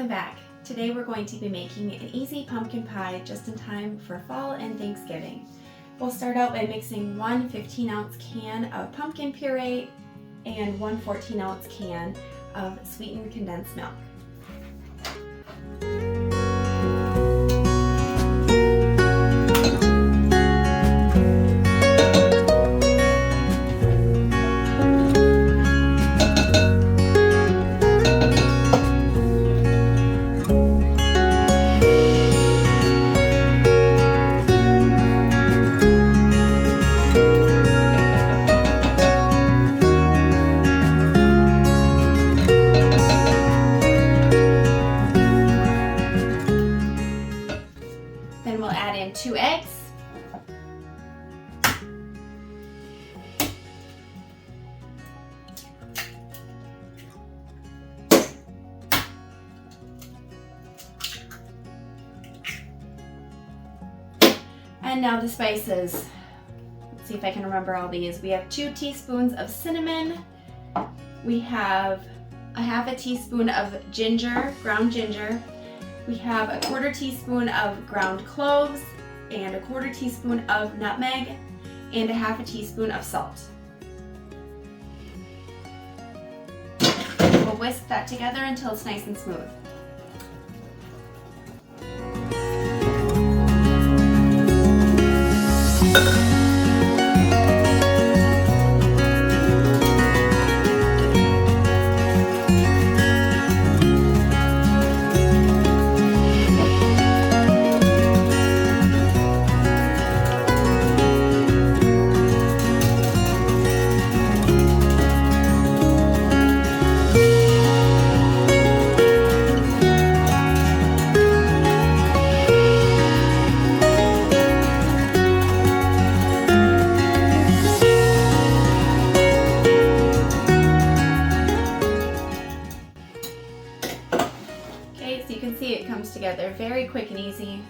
Welcome back. Today we're going to be making an easy pumpkin pie just in time for fall and Thanksgiving. We'll start out by mixing one 15-ounce can of pumpkin puree and one 14-ounce can of sweetened condensed milk. Then we'll add in 2 eggs, and now the spices. Let's see if I can remember all these. We have 2 teaspoons of cinnamon, we have a half a teaspoon of ginger, ground ginger, we have a 1/4 teaspoon of ground cloves and a 1/4 teaspoon of nutmeg and a half a teaspoon of salt. We'll whisk that together until it's nice and smooth. So you can see it comes together very quick and easy.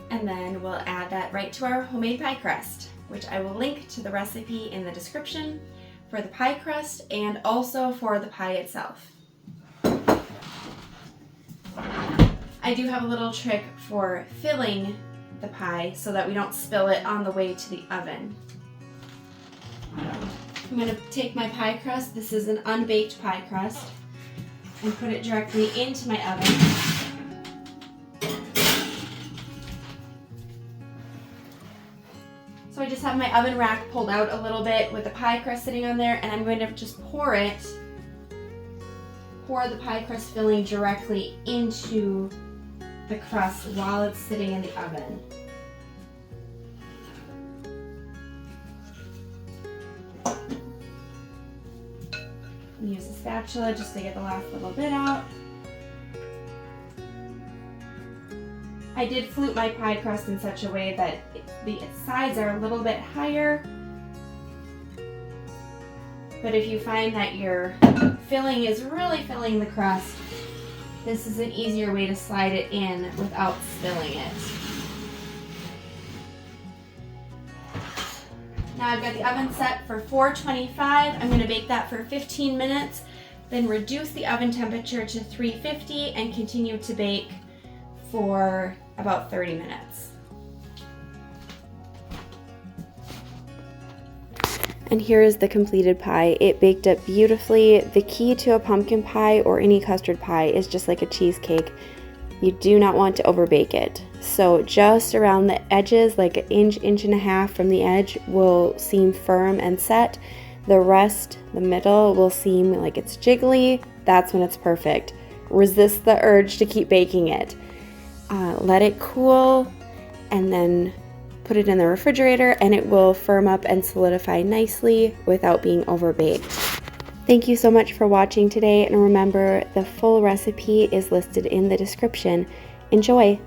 And then we'll add that right to our homemade pie crust, which I will link to the recipe in the description for the pie crust and also for the pie itself. I do have a little trick for filling the pie so that we don't spill it on the way to the oven. I'm going to take my pie crust, this is an unbaked pie crust, and put it directly into my oven. So I just have my oven rack pulled out a little bit with the pie crust sitting on there, and I'm going to just pour the pie crust filling directly into the crust while it's sitting in the oven. Use a spatula just to get the last little bit out. I did flute my pie crust in such a way that the sides are a little bit higher. But if you find that your filling is really filling the crust, this is an easier way to slide it in without spilling it. Now I've got the oven set for 425. I'm going to bake that for 15 minutes, then reduce the oven temperature to 350 and continue to bake for about 30 minutes. And here is the completed pie. It baked up beautifully. The key to a pumpkin pie or any custard pie is just like a cheesecake. You do not want to overbake it. So just around the edges, like an inch, inch and a half from the edge, will seem firm and set. The rest, the middle, will seem like it's jiggly. That's when it's perfect. Resist the urge to keep baking it. Let it cool and then put it in the refrigerator and it will firm up and solidify nicely without being overbaked. Thank you so much for watching today, and remember, the full recipe is listed in the description. Enjoy!